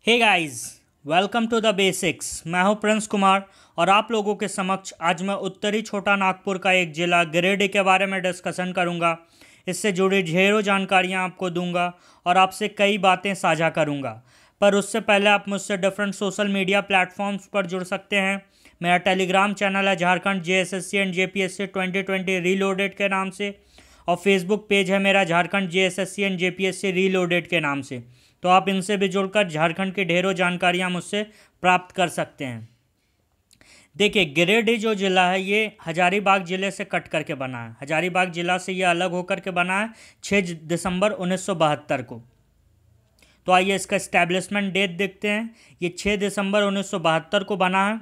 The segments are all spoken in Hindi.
Hey guys, welcome to the basics. मैं हूं प्रिंस कुमार और आप लोगों के समक्ष आज मैं उत्तरी छोटा नागपुर का एक ज़िला गिरिडीह के बारे में डिस्कशन करूंगा। इससे जुड़ी ढेरों जानकारियां आपको दूंगा और आपसे कई बातें साझा करूंगा। पर उससे पहले आप मुझसे डिफरेंट सोशल मीडिया प्लेटफॉर्म्स पर जुड़ सकते हैं। मेरा टेलीग्राम चैनल है Jharkhand JSSC and JPSC 2020 reloaded के नाम से, और फेसबुक पेज है मेरा Jharkhand JSSC and JPSC reloaded के नाम से। तो आप इनसे भी जुड़कर झारखंड की ढेरों जानकारियां मुझसे प्राप्त कर सकते हैं। देखिए, गिरिडीह जो ज़िला है ये हजारीबाग ज़िले से कट करके बना है। हजारीबाग ज़िला से ये अलग होकर के बना है 6 दिसंबर 1972 को। तो आइए इसका इस्टेब्लिशमेंट डेट देखते हैं। ये 6 दिसंबर 1972 को बना है।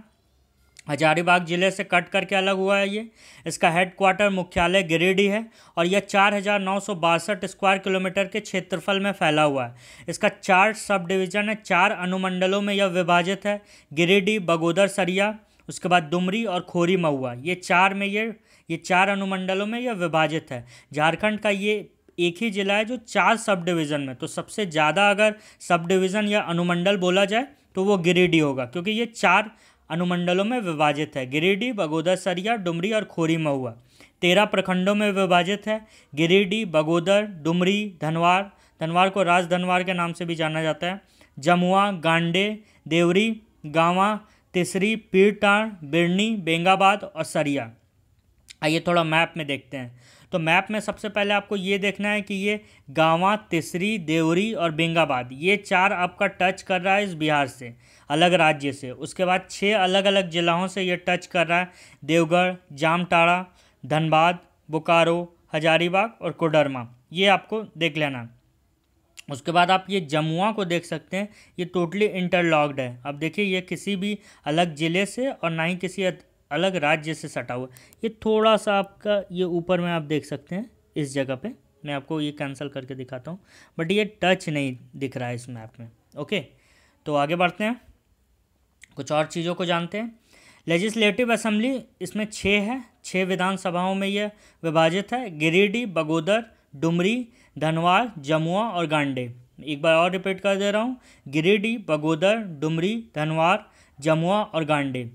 हजारीबाग ज़िले से कट करके अलग हुआ है ये। इसका हेडक्वार्टर मुख्यालय गिरिडीह है और यह 4,962 स्क्वायर किलोमीटर के क्षेत्रफल में फैला हुआ है। इसका 4 सब डिवीज़न है, 4 अनुमंडलों में यह विभाजित है। गिरिडीह, बगोदर, सरिया, उसके बाद डुमरी और खोरी महुआ, ये 4 अनुमंडलों में यह विभाजित है। झारखंड का ये एक ही ज़िला है जो 4 सब डिवीज़न में, तो सबसे ज़्यादा अगर सब डिवीज़न या अनुमंडल बोला जाए तो वो गिरिडीह होगा, क्योंकि ये 4 अनुमंडलों में विभाजित है। गिरिडीह, बगोदर, सरिया, डुमरी और खोरी महुआ 13 प्रखंडों में विभाजित है। गिरिडीह, बगोदर, डुमरी, धनवार, धनवार को राज धनवार के नाम से भी जाना जाता है, जमुआ, गांडे, देवरी, गांवा, तिसरी, पीरटांड, बिरनी, बेंगाबाद और सरिया। आइए थोड़ा मैप में देखते हैं। तो मैप में सबसे पहले आपको ये देखना है कि ये गांवा, तिसरी, देवरी और बेंगाबाद, ये 4 आपका टच कर रहा है इस बिहार से, अलग राज्य से। उसके बाद 6 अलग अलग जिलाओं से ये टच कर रहा है, देवगढ़, जामताड़ा, धनबाद, बोकारो, हजारीबाग और कोडरमा, ये आपको देख लेना। उसके बाद आप ये जमुआ को देख सकते हैं, ये टोटली इंटरलॉक्ड है। अब देखिए, ये किसी भी अलग ज़िले से और ना ही किसी अलग राज्य से सटा हुआ। ये थोड़ा सा आपका ये ऊपर में आप देख सकते हैं, इस जगह पे मैं आपको ये कैंसिल करके दिखाता हूँ, बट ये टच नहीं दिख रहा है इस मैप में। ओके, तो आगे बढ़ते हैं, कुछ और चीज़ों को जानते हैं। लेजिस्लेटिव असेंबली इसमें 6 है, 6 विधानसभाओं में यह विभाजित है। गिरिडीह, बगोदर, डुमरी, धनवार, जमुआ और गांडे। एक बार और रिपीट कर दे रहा हूँ, गिरिडीह, बगोदर, डुमरी, धनवार, जमुआ और गांडे।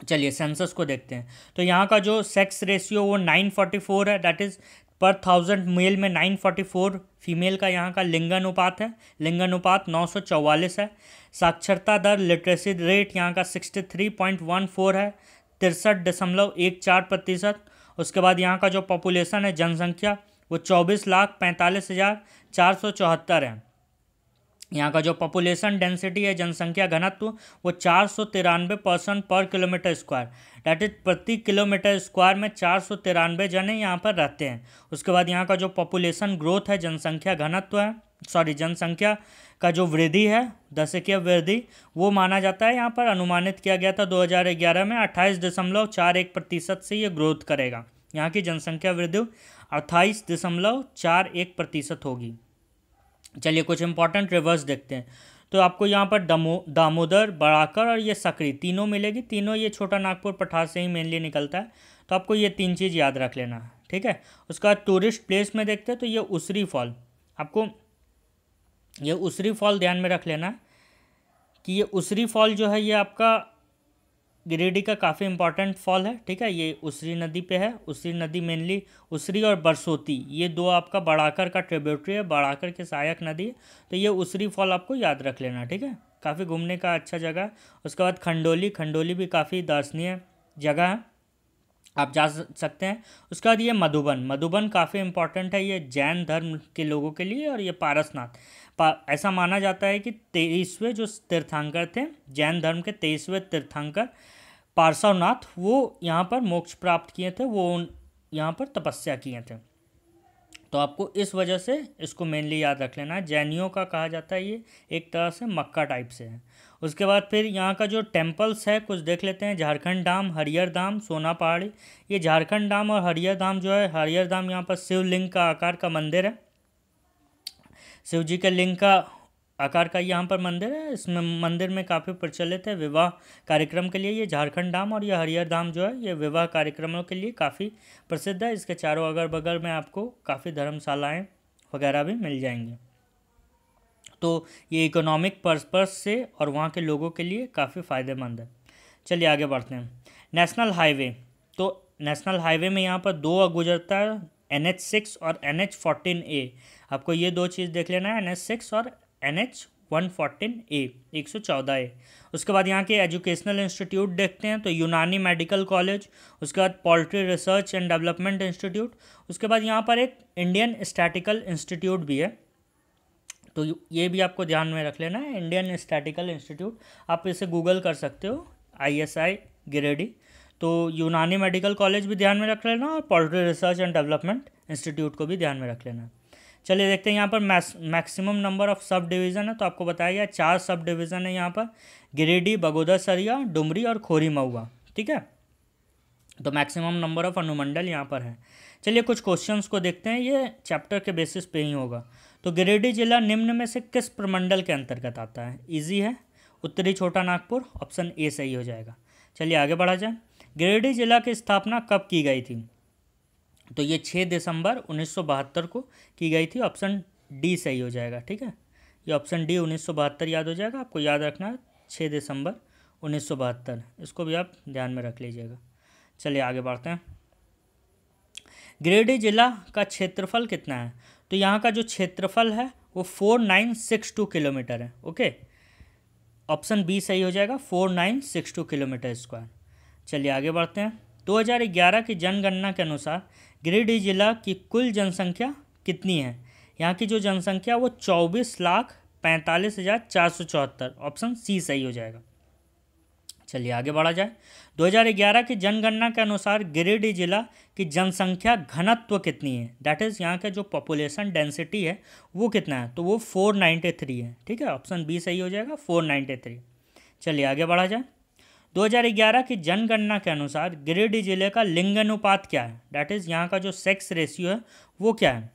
चलिए सेंसस को देखते हैं। तो यहाँ का जो सेक्स रेशियो वो 944 है, दैट इज़ पर 1000 मेल में 944 फीमेल का यहाँ का लिंगानुपात है। लिंगानुपात 944 है। साक्षरता दर, लिटरेसी रेट यहाँ का 63.14 है, 63.14%। उसके बाद यहाँ का जो पॉपुलेशन है, जनसंख्या, वो 24,45,474 है। यहाँ का जो पॉपुलेशन डेंसिटी है, जनसंख्या घनत्व, वो 493 पर्सन पर किलोमीटर स्क्वायर, डैट इज प्रति किलोमीटर स्क्वायर में 493 जने यहाँ पर रहते हैं। उसके बाद यहाँ का जो पॉपुलेशन ग्रोथ है, जनसंख्या घनत्व है, जनसंख्या का जो वृद्धि है, दशकीय वृद्धि, वो माना जाता है, यहाँ पर अनुमानित किया गया था 2011 में 28.41% से ये ग्रोथ करेगा। यहाँ की जनसंख्या वृद्धि 28.41% होगी। चलिए कुछ इंपॉर्टेंट रिवर्स देखते हैं। तो आपको यहाँ पर दामोदर, बड़ाकर और ये सकरी तीनों मिलेगी। तीनों ये छोटा नागपुर पठार से ही मेनली निकलता है, तो आपको ये 3 चीज़ याद रख लेना है, ठीक है। उसके बाद टूरिस्ट प्लेस में देखते हैं, तो ये उसरी फॉल, आपको ये उसरी फॉल ध्यान में रख लेना है कि ये उसरी फॉल जो है ये आपका गिरिडीह का काफ़ी इंपॉर्टेंट फॉल है, ठीक है। ये उसरी नदी पे है। उसरी नदी मेनली उसरी और बरसोती, ये 2 आपका बड़ाकर का ट्रिब्यूटरी है, बड़ाकर की सहायक नदी है। तो ये उसरी फॉल आपको याद रख लेना, ठीक है। काफ़ी घूमने का अच्छा जगह है। उसके बाद खंडोली, खंडोली भी काफ़ी दर्शनीय जगह है, आप जा सकते हैं। उसके बाद ये मधुबन, मधुबन काफ़ी इंपॉर्टेंट है, ये जैन धर्म के लोगों के लिए। और ये पारसनाथ, ऐसा माना जाता है कि 23वें जो तीर्थंकर थे, जैन धर्म के 23वें तीर्थंकर पार्श्वनाथ, वो यहाँ पर मोक्ष प्राप्त किए थे, वो यहाँ पर तपस्या किए थे। तो आपको इस वजह से इसको मेनली याद रख लेना है। जैनियों का कहा जाता है, ये एक तरह से मक्का टाइप से है। उसके बाद फिर यहाँ का जो टेम्पल्स है कुछ देख लेते हैं। झारखंड धाम, हरियर धाम, सोना पहाड़ी। ये झारखंड धाम और हरियर धाम जो है, हरियर धाम यहाँ पर शिवलिंग का आकार का मंदिर है, शिव जी के लिंग का आकार का यहाँ पर मंदिर है। इसमें मंदिर में काफ़ी प्रचलित है विवाह कार्यक्रम के लिए ये झारखंड धाम, और ये हरियर धाम जो है ये विवाह कार्यक्रमों के लिए काफ़ी प्रसिद्ध है। इसके चारों अगल बगल में आपको काफ़ी धर्मशालाएँ वगैरह भी मिल जाएंगी। तो ये इकोनॉमिक पर्पस से और वहाँ के लोगों के लिए काफ़ी फ़ायदेमंद है। चलिए आगे बढ़ते हैं। नेशनल हाईवे, तो नेशनल हाईवे में यहाँ पर दो गुजरता है, NH6 और NH14A। आपको ये दो चीज़ देख लेना है, NH6 और NH114A 114A। उसके बाद यहाँ के एजुकेशनल इंस्टीट्यूट देखते हैं तो यूनानी मेडिकल कॉलेज, उसके बाद poultry research and development institute, उसके बाद यहाँ पर एक इंडियन स्टैटिकल इंस्टीट्यूट भी है, तो ये भी आपको ध्यान में रख लेना है, इंडियन स्टैटिकल इंस्टीट्यूट। आप इसे गूगल कर सकते हो, ISI गिरिडीह। तो यूनानी मेडिकल कॉलेज भी ध्यान में रख लेना और poultry research and development institute को भी ध्यान में रख लेना। चलिए देखते हैं यहाँ पर maximum number of sub division है, तो आपको बताया गया 4 सब डिवीज़न है यहाँ पर, गिरिडीह, बगोदर सरिया, डुमरी और खोरी महुआ। ठीक है, तो मैक्सिमम नंबर ऑफ अनुमंडल यहाँ पर है। चलिए कुछ क्वेश्चंस को देखते हैं, ये चैप्टर के बेसिस पे ही होगा। तो गिरिडीह जिला निम्न में से किस प्रमंडल के अंतर्गत आता है? इजी है, उत्तरी छोटा नागपुर, ऑप्शन ए सही हो जाएगा। चलिए आगे बढ़ा जाए। गिरिडीह जिला की स्थापना कब की गई थी? तो ये 6 दिसंबर 1972 को की गई थी, ऑप्शन डी सही हो जाएगा। ठीक है, ये ऑप्शन डी 1972 याद हो जाएगा, आपको याद रखना है 6 दिसंबर 1972, इसको भी आप ध्यान में रख लीजिएगा। चलिए आगे बढ़ते हैं। गिरिडीह जिला का क्षेत्रफल कितना है? तो यहाँ का जो क्षेत्रफल है वो 4962 किलोमीटर है। ओके, ऑप्शन बी सही हो जाएगा, 4962 किलोमीटर स्क्वायर। चलिए आगे बढ़ते हैं। 2011 की जनगणना के अनुसार गिरिडीह जिला की कुल जनसंख्या कितनी है? यहाँ की जो जनसंख्या वो 24,45,474, ऑप्शन सी सही हो जाएगा। चलिए आगे बढ़ा जाए। 2011 की जनगणना के अनुसार गिरिडीह जिला की जनसंख्या घनत्व कितनी है? दैट इज़ यहाँ का जो पॉपुलेशन डेंसिटी है वो कितना है? तो वो 493 है। ठीक है, ऑप्शन बी सही हो जाएगा, 493। चलिए आगे बढ़ा जाए। 2011 की जनगणना के अनुसार गिरिडीह जिले का लिंगानुपात क्या है? दैट इज़ यहाँ का जो सेक्स रेशियो है वो क्या है?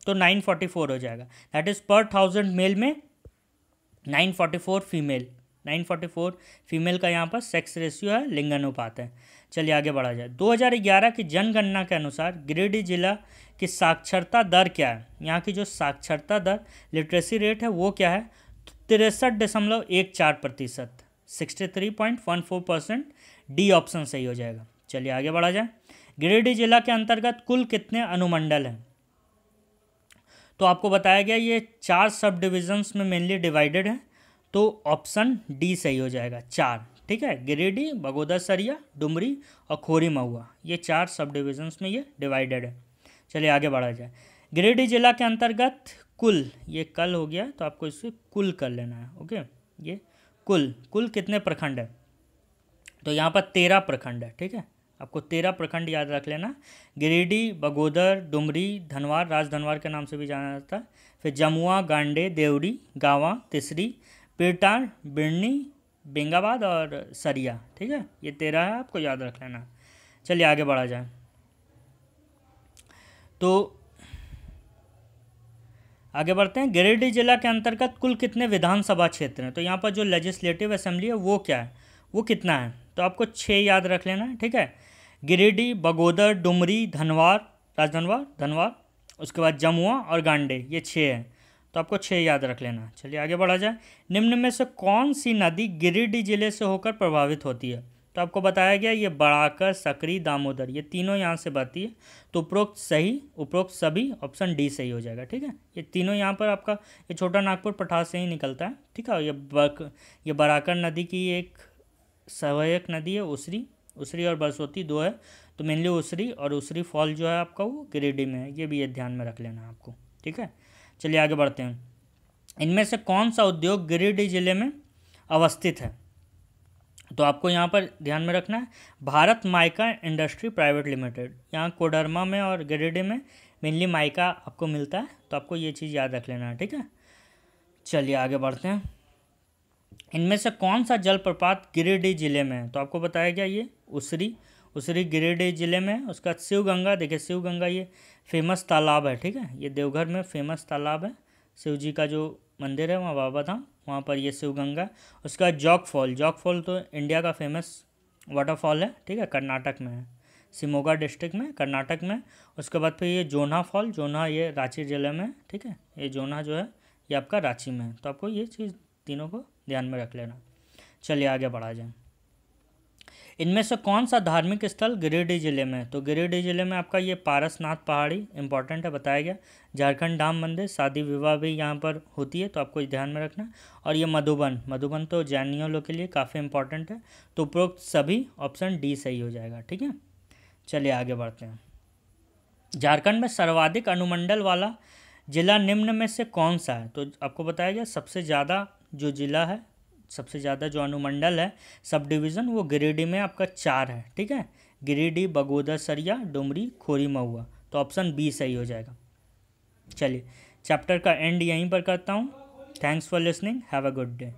तो 944 हो जाएगा। दैट इज़ पर 1000 मेल में 944 फीमेल, 944 फीमेल का यहाँ पर सेक्स रेशियो है, लिंगानुपात है। चलिए आगे बढ़ा जाए। 2011 की जनगणना के अनुसार गिरिडीह जिला की साक्षरता दर क्या है? यहाँ की जो साक्षरता दर, लिटरेसी रेट है वो क्या है? 63.14%, 63.14%, डी ऑप्शन सही हो जाएगा। चलिए आगे बढ़ा जाए। गिरिडीह जिला के अंतर्गत कुल कितने अनुमंडल हैं? तो आपको बताया गया ये 4 सब डिविजन्स में मेनली डिवाइडेड है, तो ऑप्शन डी सही हो जाएगा, 4। ठीक है, गिरिडीह, बगोदर सरिया, डुमरी और खोरी महुआ, ये 4 सब डिविजन्स में ये डिवाइडेड है। चलिए आगे बढ़ा जाए। गिरिडीह जिला के अंतर्गत कुल, ये कल हो गया तो आपको इसे कुल कर लेना है। ओके, ये कुल कितने प्रखंड है? तो यहाँ पर 13 प्रखंड है। ठीक है, आपको 13 प्रखंड याद रख लेना। गिरिडीह, बगोदर, डुमरी, धनवार, राजधनवार के नाम से भी जाना जाता है, फिर जमुआ, गांडे, देवरी, गावा, तिसरी, पीरटार, बिरनी, बेंगाबाद और सरिया। ठीक है, ये 13 है, आपको याद रख लेना। चलिए आगे बढ़ा जाए। तो आगे बढ़ते हैं। गिरिडीह जिला के अंतर्गत कुल कितने विधानसभा क्षेत्र हैं? तो यहाँ पर जो लेजिस्लेटिव असेंबली है वो क्या है, वो कितना है? तो आपको 6 याद रख लेना है। ठीक है, गिरिडीह, बगोदर, डुमरी, धनवार, धनवार, उसके बाद जमुआ और गांडे, ये 6 हैं, तो आपको 6 याद रख लेना। चलिए आगे बढ़ा जाए। निम्न में से कौन सी नदी गिरिडीह जिले से होकर प्रभावित होती है? तो आपको बताया गया ये बड़ाकर, सकरी, दामोदर, ये तीनों यहाँ से बहती है, तो उपरोक्त सभी, ऑप्शन डी सही हो जाएगा। ठीक है, ये तीनों यहाँ पर आपका ये छोटा नागपुर पठार से ही निकलता है। ठीक है, ये बड़ाकर नदी की एक सहायक नदी है, उसरी और बरसोती 2 है, तो मेनली उसरी, और उसरी फॉल जो है आपका वो गिरिडीह में है, ये भी ये ध्यान में रख लेना आपको। ठीक है, चलिए आगे बढ़ते हैं। इनमें से कौन सा उद्योग गिरिडीह जिले में अवस्थित है? तो आपको यहाँ पर ध्यान में रखना है Bharat mica industry private limited, यहाँ कोडरमा में और गिरिडीह में मेनली माइका आपको मिलता है, तो आपको ये चीज़ याद रख लेना है। ठीक है, चलिए आगे बढ़ते हैं। इनमें से कौन सा जलप्रपात गिरिडीह जिले में है? तो आपको बताया गया ये उसरी गिरिडीह जिले में है। उसका शिवगंगा, देखिए शिवगंगा ये फेमस तालाब है। ठीक है, ये देवघर में फेमस तालाब है, शिव जी का जो मंदिर है वहाँ बाबा धाम, वहाँ पर ये शिवगंगा। उसका जॉग फॉल तो इंडिया का फेमस वाटरफॉल है। ठीक है, कर्नाटक में है, शिमोगा डिस्ट्रिक्ट में, कर्नाटक में। उसके बाद फिर ये जोन्हा फॉल, जोन्हा ये रांची जिले में। ठीक है, ये जोन्हा जो है ये आपका रांची में है। तो आपको ये चीज़ तीनों को ध्यान में रख लेना। चलिए आगे बढ़ा जाए। इनमें से कौन सा धार्मिक स्थल गिरिडीह जिले में है? तो गिरिडीह जिले में आपका ये पारसनाथ पहाड़ी इंपॉर्टेंट है, बताया गया। झारखंड धाम मंदिर, शादी विवाह भी यहाँ पर होती है, तो आपको ध्यान में रखना। और ये मधुबन तो जैनियों लोग के लिए काफ़ी इंपॉर्टेंट है। तो उपरोक्त सभी ऑप्शन डी सही हो जाएगा, ठीक है। चलिए आगे बढ़ते हैं। झारखंड में सर्वाधिक अनुमंडल वाला जिला निम्न में से कौन सा है? तो आपको बताया गया सबसे ज़्यादा जो जिला है, सबसे ज़्यादा जो अनुमंडल है, सब डिवीज़न, वो गिरिडीह में आपका 4 है, ठीक है। गिरिडीह, बगोदर, सरिया, डुमरी, खोरी, महुआ। तो ऑप्शन बी सही हो जाएगा। चलिए चैप्टर का एंड यहीं पर करता हूँ। Thanks for listening, have a good day.